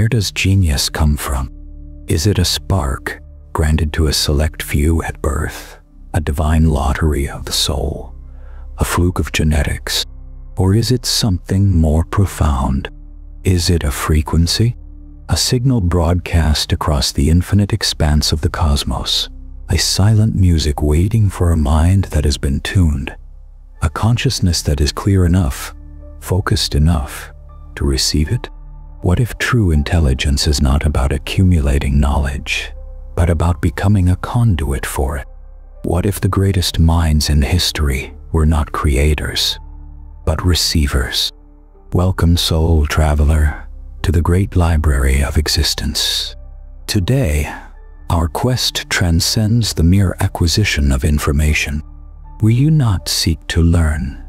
Where does genius come from? Is it a spark granted to a select few at birth, a divine lottery of the soul, a fluke of genetics? Or is it something more profound? Is it a frequency? A signal broadcast across the infinite expanse of the cosmos? A silent music waiting for a mind that has been tuned? A consciousness that is clear enough, focused enough to receive it? What if true intelligence is not about accumulating knowledge, but about becoming a conduit for it? What if the greatest minds in history were not creators, but receivers? Welcome, soul traveler, to the great library of existence. Today, our quest transcends the mere acquisition of information. We do not seek to learn.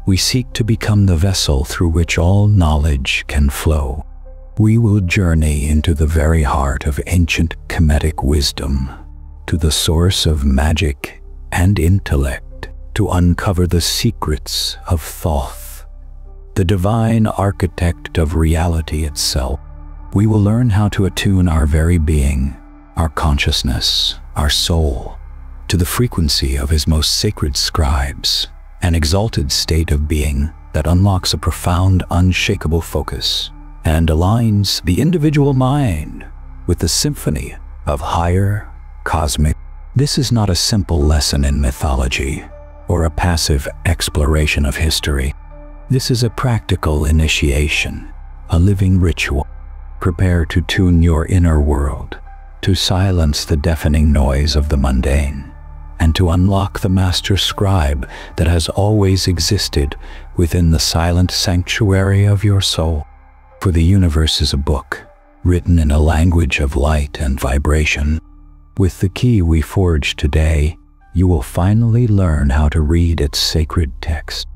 We seek to become the vessel through which all knowledge can flow. We will journey into the very heart of ancient Kemetic wisdom, to the source of magic and intellect, to uncover the secrets of Thoth, the divine architect of reality itself. We will learn how to attune our very being, our consciousness, our soul, to the frequency of his most sacred scribes, an exalted state of being that unlocks a profound, unshakable focus and aligns the individual mind with the symphony of higher cosmic. This is not a simple lesson in mythology or a passive exploration of history. This is a practical initiation, a living ritual. Prepare to tune your inner world, to silence the deafening noise of the mundane, and to unlock the master scribe that has always existed within the silent sanctuary of your soul. For the universe is a book, written in a language of light and vibration. With the key we forge today, you will finally learn how to read its sacred text.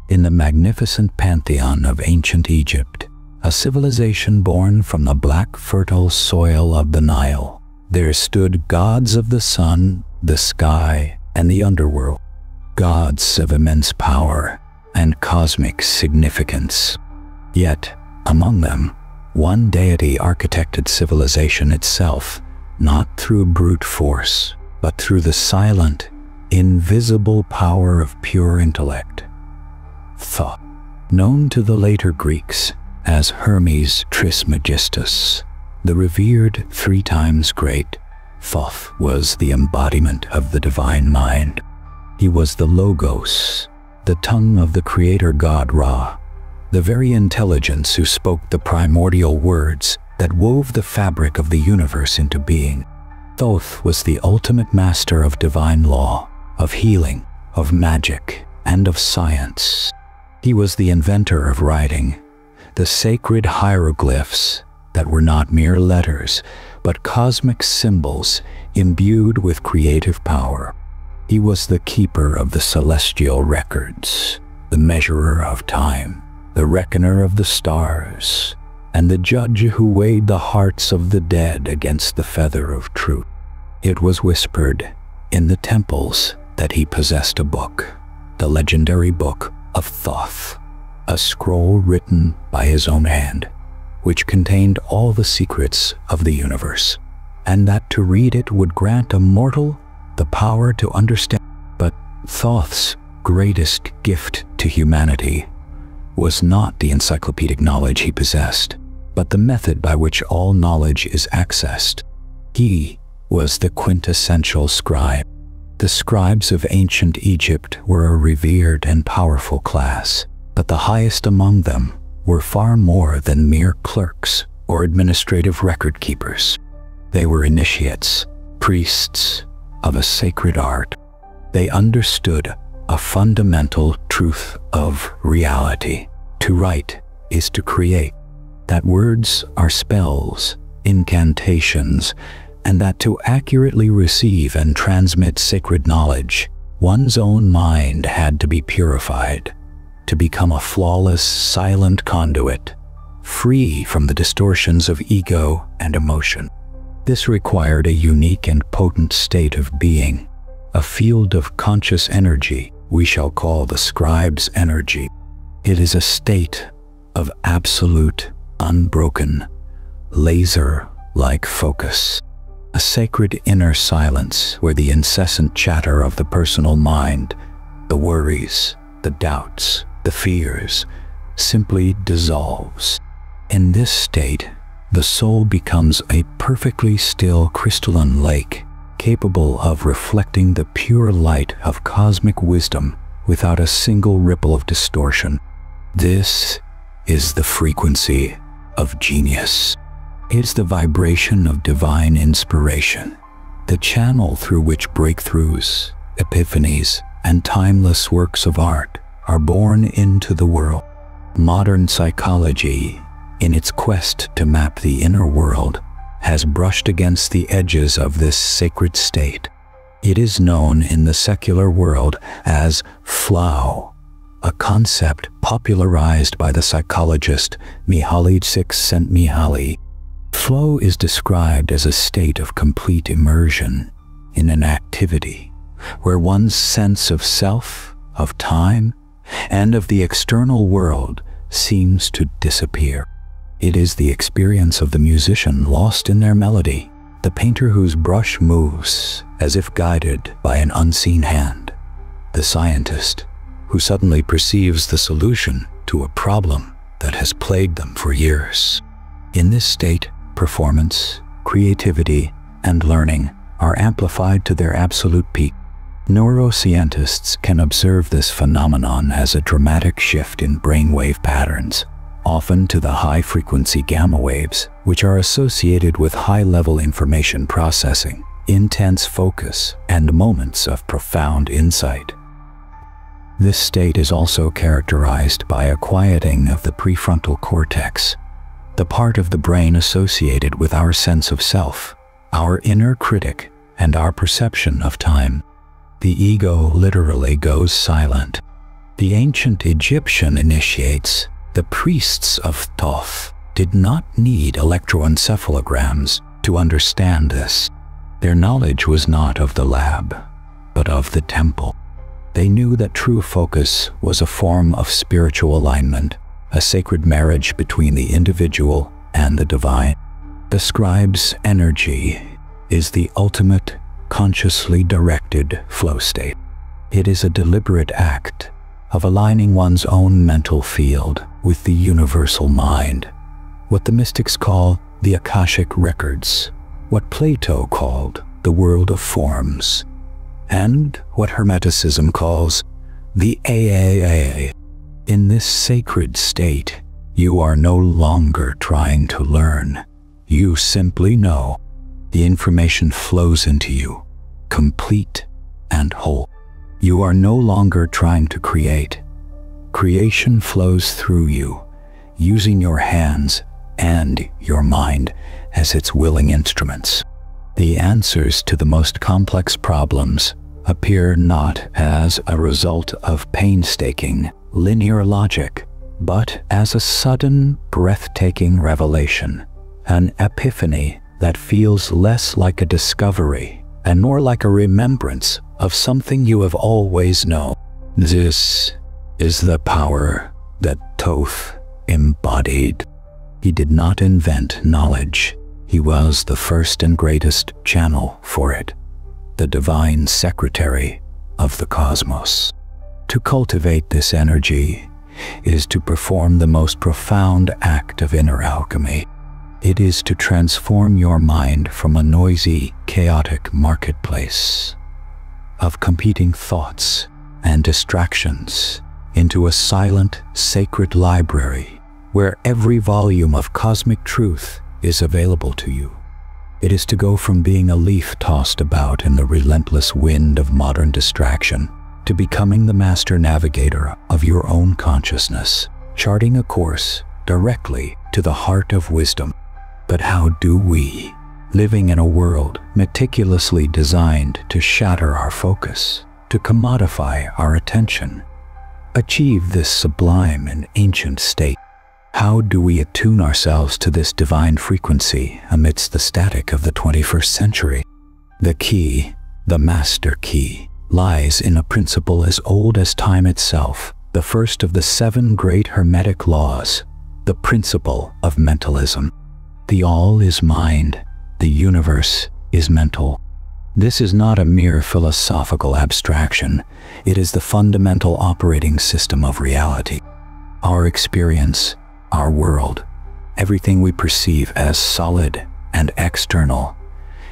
In the magnificent pantheon of ancient Egypt, a civilization born from the black fertile soil of the Nile, there stood gods of the sun, the sky, and the underworld, gods of immense power and cosmic significance. Yet, among them, one deity architected civilization itself, not through brute force, but through the silent, invisible power of pure intellect. Thoth, known to the later Greeks as Hermes Trismegistus, the revered 3 times great, Thoth was the embodiment of the divine mind. He was the Logos, the tongue of the creator god Ra, the very intelligence who spoke the primordial words that wove the fabric of the universe into being. Thoth was the ultimate master of divine law, of healing, of magic, and of science. He was the inventor of writing, the sacred hieroglyphs that were not mere letters, but cosmic symbols imbued with creative power. He was the keeper of the celestial records, the measurer of time, the reckoner of the stars, and the judge who weighed the hearts of the dead against the feather of truth. It was whispered in the temples that he possessed a book, the legendary Book of Thoth, a scroll written by his own hand, which contained all the secrets of the universe, and that to read it would grant a mortal the power to understand. But Thoth's greatest gift to humanity was not the encyclopedic knowledge he possessed, but the method by which all knowledge is accessed. He was the quintessential scribe. The scribes of ancient Egypt were a revered and powerful class, but the highest among them were far more than mere clerks or administrative record keepers. They were initiates, priests of a sacred art. They understood a fundamental truth of reality. To write is to create, that words are spells, incantations, and that to accurately receive and transmit sacred knowledge, one's own mind had to be purified, to become a flawless, silent conduit, free from the distortions of ego and emotion. This required a unique and potent state of being, a field of conscious energy we shall call the Scribe's Energy. It is a state of absolute, unbroken, laser-like focus. A sacred inner silence where the incessant chatter of the personal mind, the worries, the doubts, the fears, simply dissolves. In this state, the soul becomes a perfectly still crystalline lake, capable of reflecting the pure light of cosmic wisdom without a single ripple of distortion. This is the frequency of genius. It's the vibration of divine inspiration, the channel through which breakthroughs, epiphanies, and timeless works of art are born into the world. Modern psychology, in its quest to map the inner world, has brushed against the edges of this sacred state. It is known in the secular world as flow, a concept popularized by the psychologist Mihaly Csikszentmihalyi. Flow is described as a state of complete immersion in an activity where one's sense of self, of time, and of the external world seems to disappear. It is the experience of the musician lost in their melody, the painter whose brush moves as if guided by an unseen hand, the scientist who suddenly perceives the solution to a problem that has plagued them for years. In this state, performance, creativity, and learning are amplified to their absolute peak. Neuroscientists can observe this phenomenon as a dramatic shift in brainwave patterns, often to the high-frequency gamma waves, which are associated with high-level information processing, intense focus, and moments of profound insight. This state is also characterized by a quieting of the prefrontal cortex, the part of the brain associated with our sense of self, our inner critic, and our perception of time. The ego literally goes silent. The ancient Egyptian initiates, the priests of Thoth, did not need electroencephalograms to understand this. Their knowledge was not of the lab, but of the temple. They knew that true focus was a form of spiritual alignment, a sacred marriage between the individual and the divine. The scribe's energy is the ultimate, consciously directed flow state. It is a deliberate act of aligning one's own mental field with the universal mind, what the mystics call the Akashic records, what Plato called the world of forms, and what Hermeticism calls the AAA. In this sacred state, you are no longer trying to learn. You simply know. The information flows into you, complete and whole. You are no longer trying to create. Creation flows through you, using your hands and your mind as its willing instruments. The answers to the most complex problems appear not as a result of painstaking, linear logic, but as a sudden, breathtaking revelation, an epiphany that feels less like a discovery and more like a remembrance of something you have always known. This is the power that Thoth embodied. He did not invent knowledge. He was the first and greatest channel for it, the divine secretary of the cosmos. To cultivate this energy is to perform the most profound act of inner alchemy. It is to transform your mind from a noisy, chaotic marketplace of competing thoughts and distractions into a silent, sacred library where every volume of cosmic truth is available to you. It is to go from being a leaf tossed about in the relentless wind of modern distraction to becoming the master navigator of your own consciousness, charting a course directly to the heart of wisdom. But how do we, living in a world meticulously designed to shatter our focus, to commodify our attention, achieve this sublime and ancient state? How do we attune ourselves to this divine frequency amidst the static of the 21st century? The key, the master key, lies in a principle as old as time itself, the first of the 7 great Hermetic laws, the principle of mentalism. the all is mind, the universe is mental. This is not a mere philosophical abstraction. It is the fundamental operating system of reality. Our experience, our world, everything we perceive as solid and external,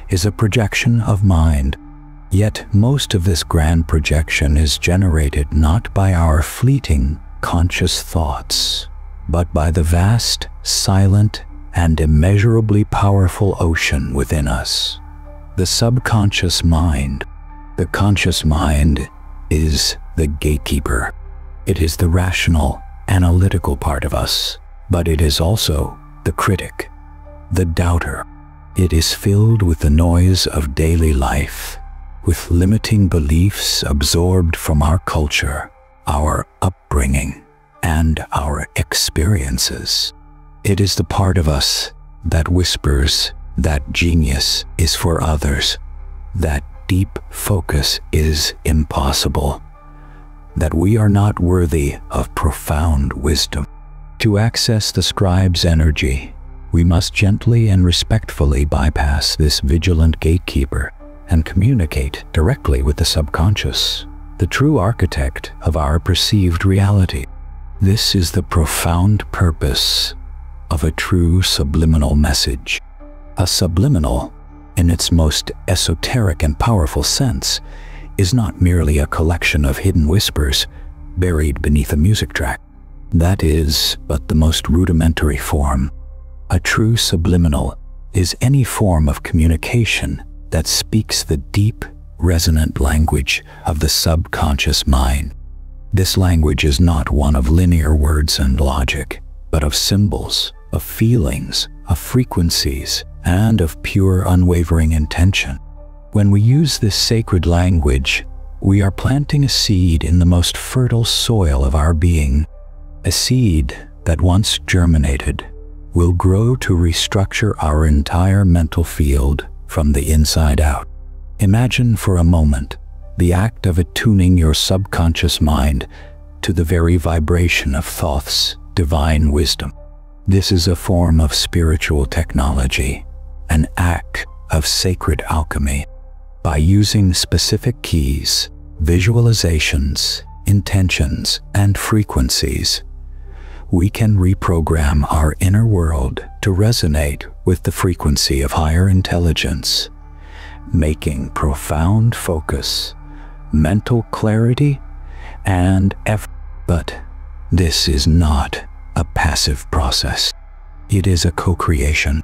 is a projection of mind. Yet most of this grand projection is generated not by our fleeting, conscious thoughts, but by the vast, silent, and immeasurably powerful ocean within us. The subconscious mind. The conscious mind is the gatekeeper. It is the rational, analytical part of us, but it is also the critic, the doubter. It is filled with the noise of daily life, with limiting beliefs absorbed from our culture, our upbringing, and our experiences. It is the part of us that whispers that genius is for others, that deep focus is impossible, that we are not worthy of profound wisdom. To access the scribe's energy, we must gently and respectfully bypass this vigilant gatekeeper and communicate directly with the subconscious, the true architect of our perceived reality. This is the profound purpose of a true subliminal message. A subliminal, in its most esoteric and powerful sense, is not merely a collection of hidden whispers buried beneath a music track. That is but the most rudimentary form. A true subliminal is any form of communication that speaks the deep, resonant language of the subconscious mind. This language is not one of linear words and logic, but of symbols, of feelings, of frequencies, and of pure, unwavering intention. When we use this sacred language, we are planting a seed in the most fertile soil of our being, a seed that once germinated will grow to restructure our entire mental field from the inside out. Imagine for a moment the act of attuning your subconscious mind to the very vibration of Thoth's divine wisdom. This is a form of spiritual technology, an act of sacred alchemy. By using specific keys, visualizations, intentions, and frequencies, we can reprogram our inner world to resonate with the frequency of higher intelligence, making profound focus, mental clarity, and effort. But this is not a passive process. It is a co-creation.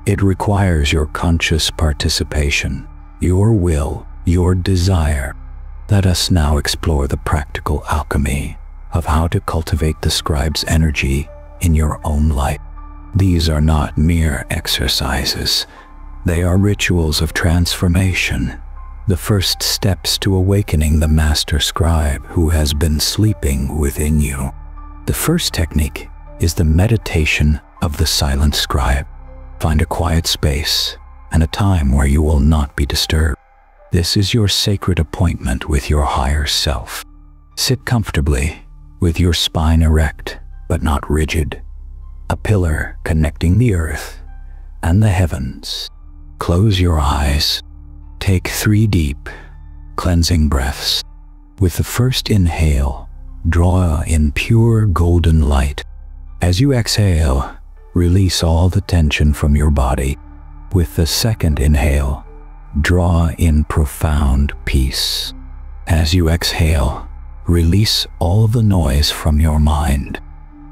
It requires your conscious participation, your will, your desire. Let us now explore the practical alchemy of how to cultivate the scribe's energy in your own life. These are not mere exercises. They are rituals of transformation, the first steps to awakening the master scribe who has been sleeping within you. The first technique is the meditation of the silent scribe. Find a quiet space and a time where you will not be disturbed. This is your sacred appointment with your higher self. Sit comfortably, with your spine erect but not rigid, a pillar connecting the earth and the heavens. Close your eyes. Take 3 deep, cleansing breaths. With the first inhale, draw in pure golden light. As you exhale, release all the tension from your body. With the second inhale, draw in profound peace. As you exhale, release all the noise from your mind.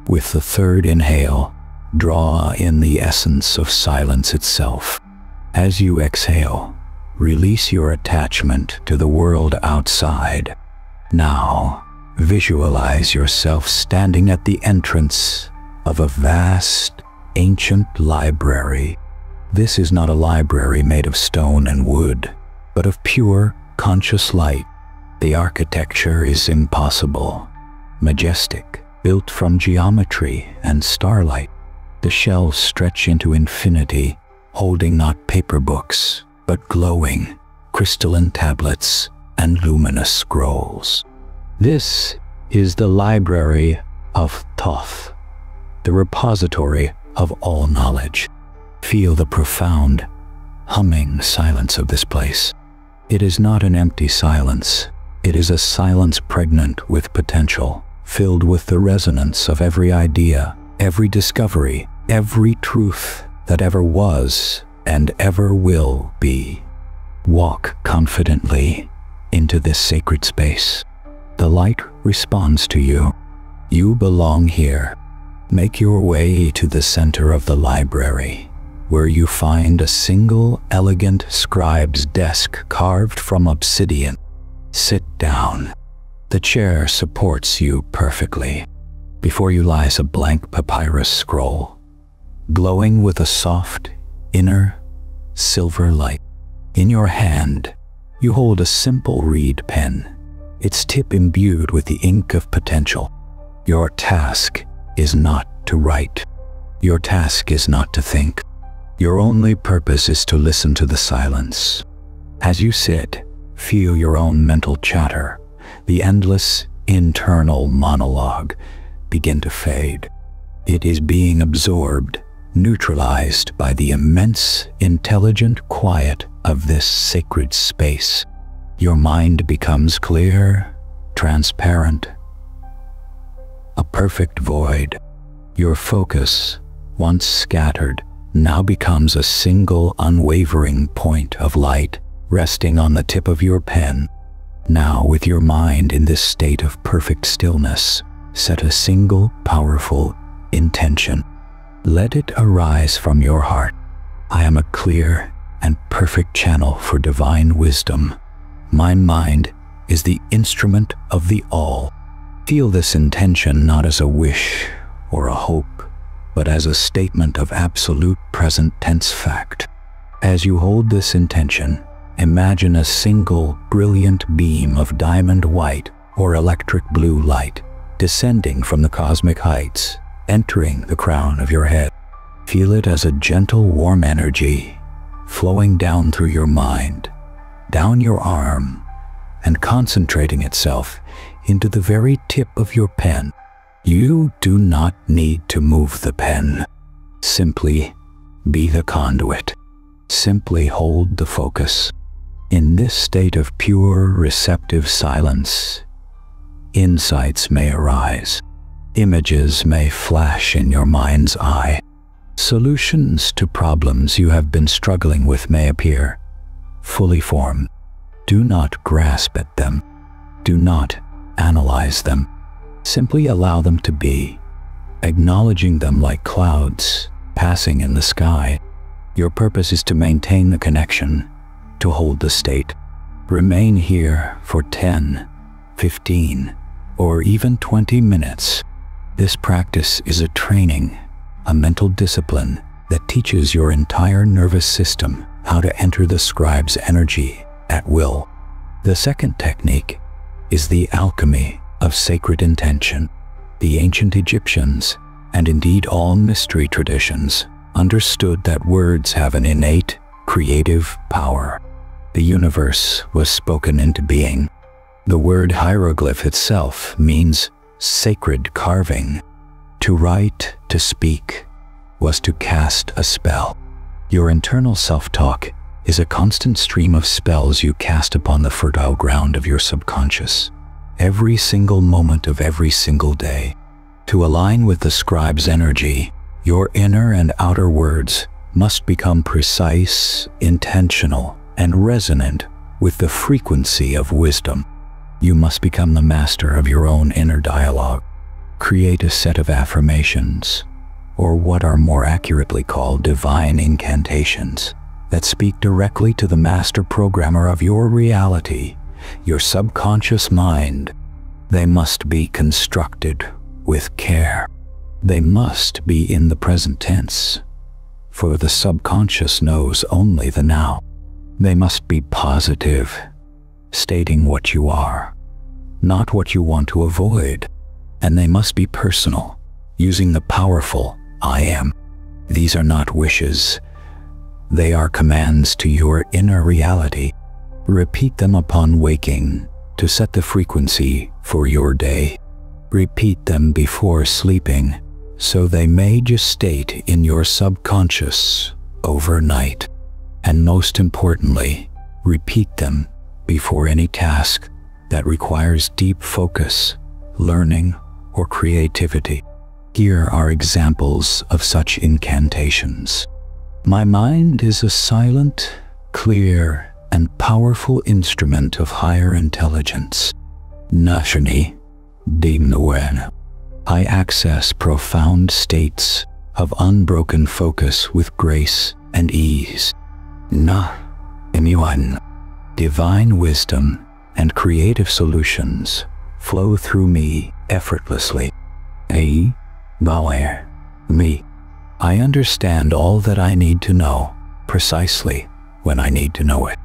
With the third inhale, draw in the essence of silence itself. As you exhale, release your attachment to the world outside. Now, visualize yourself standing at the entrance of a vast, ancient library. This is not a library made of stone and wood, but of pure, conscious light. The architecture is impossible, majestic, built from geometry and starlight. The shelves stretch into infinity, holding not paper books, but glowing, crystalline tablets and luminous scrolls. This is the library of Thoth, the repository of all knowledge. Feel the profound, humming silence of this place. It is not an empty silence. It is a silence pregnant with potential, filled with the resonance of every idea, every discovery, every truth that ever was and ever will be. Walk confidently into this sacred space. The light responds to you. You belong here. Make your way to the center of the library, where you find a single elegant scribe's desk carved from obsidian. Sit down. The chair supports you perfectly. Before you lies a blank papyrus scroll, glowing with a soft, inner, silver light. In your hand, you hold a simple reed pen, its tip imbued with the ink of potential. Your task is not to write. Your task is not to think. Your only purpose is to listen to the silence. As you sit, feel your own mental chatter, the endless internal monologue, begin to fade. It is being absorbed, neutralized by the immense, intelligent quiet of this sacred space. Your mind becomes clear, transparent, a perfect void. Your focus, once scattered, now becomes a single unwavering point of light resting on the tip of your pen. Now, with your mind in this state of perfect stillness, set a single powerful intention. Let it arise from your heart. I am a clear and perfect channel for divine wisdom. My mind is the instrument of the all. Feel this intention not as a wish or a hope, but as a statement of absolute present tense fact. As you hold this intention, imagine a single brilliant beam of diamond white or electric blue light descending from the cosmic heights, entering the crown of your head. Feel it as a gentle, warm energy flowing down through your mind, down your arm, and concentrating itself into the very tip of your pen. You do not need to move the pen. Simply be the conduit. Simply hold the focus. In this state of pure, receptive silence, insights may arise. Images may flash in your mind's eye. Solutions to problems you have been struggling with may appear, fully formed. Do not grasp at them. Do not analyze them. Simply allow them to be, acknowledging them like clouds passing in the sky. Your purpose is to maintain the connection, to hold the state. Remain here for 10, 15, or even 20 minutes. This practice is a training, a mental discipline that teaches your entire nervous system how to enter the scribe's energy at will. The second technique is the alchemy of sacred intention. The ancient Egyptians, and indeed all mystery traditions, understood that words have an innate, creative power. The universe was spoken into being. The word hieroglyph itself means sacred carving. To write, to speak, was to cast a spell. Your internal self-talk is a constant stream of spells you cast upon the fertile ground of your subconscious, every single moment of every single day. To align with the scribe's energy, your inner and outer words must become precise, intentional, and resonant with the frequency of wisdom. You must become the master of your own inner dialogue. Create a set of affirmations, or what are more accurately called divine incantations, that speak directly to the master programmer of your reality, your subconscious mind. They must be constructed with care. They must be in the present tense, for the subconscious knows only the now. They must be positive, stating what you are, not what you want to avoid. And they must be personal, using the powerful I am. These are not wishes. They are commands to your inner reality. Repeat them upon waking to set the frequency for your day. Repeat them before sleeping, so they may gestate in your subconscious overnight. And most importantly, repeat them before any task that requires deep focus, learning, or creativity. Here are examples of such incantations. My mind is a silent, clear, and powerful instrument of higher intelligence. Nashani Dimnawen. I access profound states of unbroken focus with grace and ease. Na Imuan. Divine wisdom and creative solutions flow through me effortlessly. A Bauer. Me. I understand all that I need to know, precisely when I need to know it.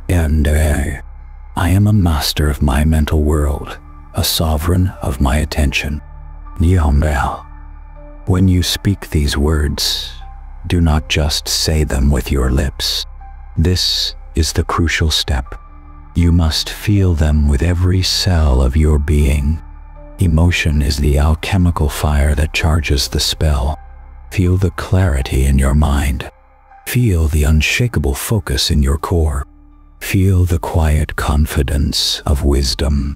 And I am a master of my mental world, a sovereign of my attention. When you speak these words, do not just say them with your lips. This is the crucial step. You must feel them with every cell of your being. Emotion is the alchemical fire that charges the spell. Feel the clarity in your mind. Feel the unshakable focus in your core. Feel the quiet confidence of wisdom.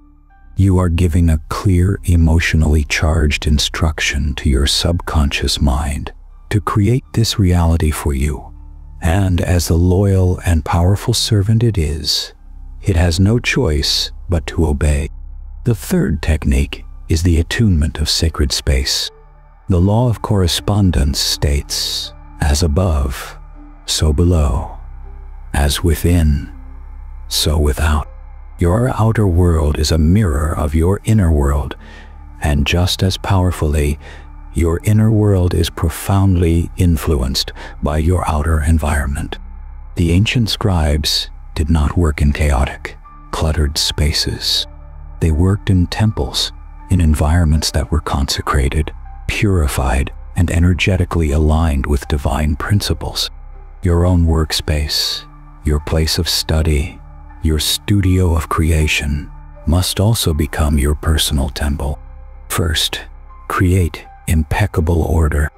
You are giving a clear, emotionally charged instruction to your subconscious mind to create this reality for you. And as the loyal and powerful servant it is, it has no choice but to obey. The third technique is the attunement of sacred space. The law of correspondence states, as above, so below, as within, so without. Your outer world is a mirror of your inner world, and just as powerfully, your inner world is profoundly influenced by your outer environment. The ancient scribes did not work in chaotic, cluttered spaces. They worked in temples, in environments that were consecrated, purified, and energetically aligned with divine principles. Your own workspace, your place of study, your studio of creation must also become your personal temple. First, create impeccable order.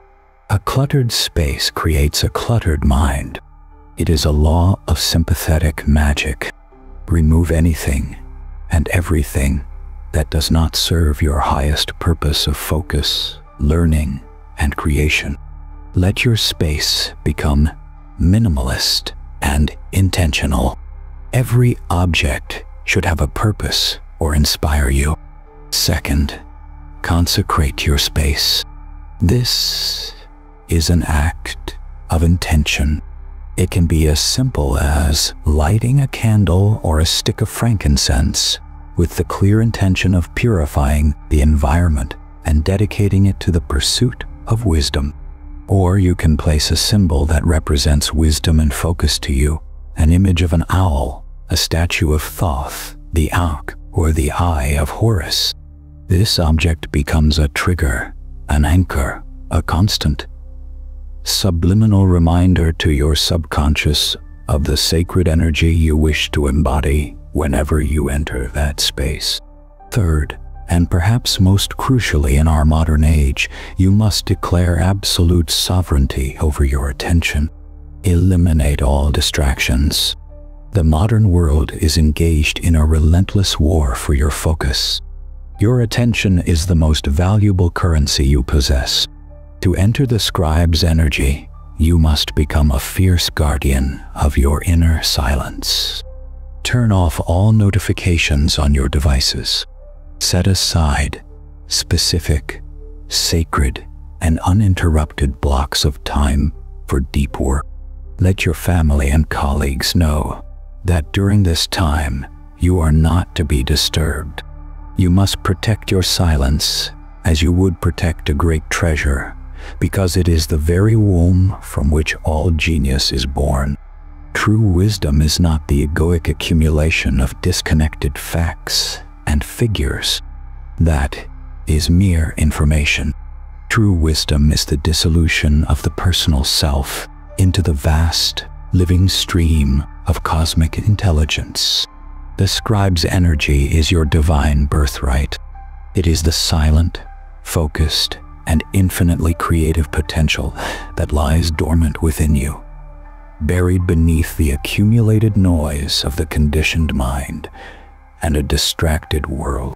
A cluttered space creates a cluttered mind. It is a law of sympathetic magic. Remove anything and everything that does not serve your highest purpose of focus, learning, and creation. Let your space become minimalist and intentional. Every object should have a purpose or inspire you. Second, consecrate your space. This is an act of intention. It can be as simple as lighting a candle or a stick of frankincense with the clear intention of purifying the environment and dedicating it to the pursuit of wisdom. Or you can place a symbol that represents wisdom and focus to you, an image of an owl, a statue of Thoth, the Ankh, or the Eye of Horus. This object becomes a trigger, an anchor, a constant, subliminal reminder to your subconscious of the sacred energy you wish to embody whenever you enter that space. Third, and perhaps most crucially in our modern age, you must declare absolute sovereignty over your attention. Eliminate all distractions. The modern world is engaged in a relentless war for your focus. Your attention is the most valuable currency you possess. To enter the Scribe's energy, you must become a fierce guardian of your inner silence. Turn off all notifications on your devices. Set aside specific, sacred, and uninterrupted blocks of time for deep work. Let your family and colleagues know that during this time, you are not to be disturbed. You must protect your silence as you would protect a great treasure, because it is the very womb from which all genius is born. True wisdom is not the egoic accumulation of disconnected facts and figures. That is mere information. True wisdom is the dissolution of the personal self into the vast, living stream of cosmic intelligence. The Scribe's energy is your divine birthright. It is the silent, focused, and infinitely creative potential that lies dormant within you, buried beneath the accumulated noise of the conditioned mind and a distracted world.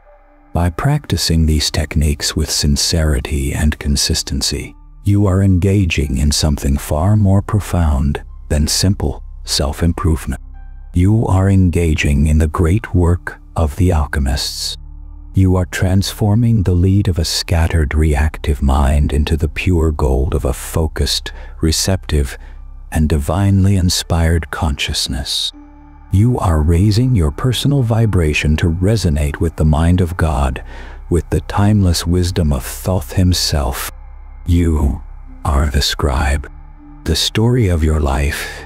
By practicing these techniques with sincerity and consistency, you are engaging in something far more profound than simple self-improvement. You are engaging in the great work of the alchemists. You are transforming the lead of a scattered, reactive mind into the pure gold of a focused, receptive, and divinely inspired consciousness. You are raising your personal vibration to resonate with the mind of God, with the timeless wisdom of Thoth himself. You are the scribe. The story of your life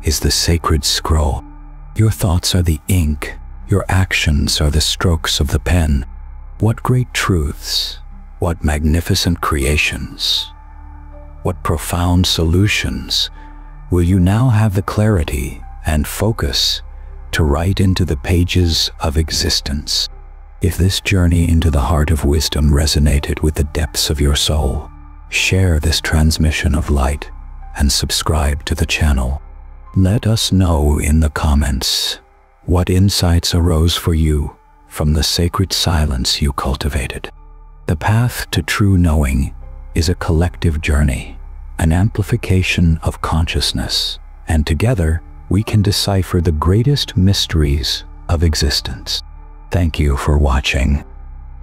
is the sacred scroll. Your thoughts are the ink. Your actions are the strokes of the pen. What great truths, what magnificent creations, what profound solutions will you now have the clarity and focus to write into the pages of existence? If this journey into the heart of wisdom resonated with the depths of your soul, share this transmission of light and subscribe to the channel. Let us know in the comments what insights arose for you from the sacred silence you cultivated. The path to true knowing is a collective journey, an amplification of consciousness, and together we can decipher the greatest mysteries of existence. Thank you for watching.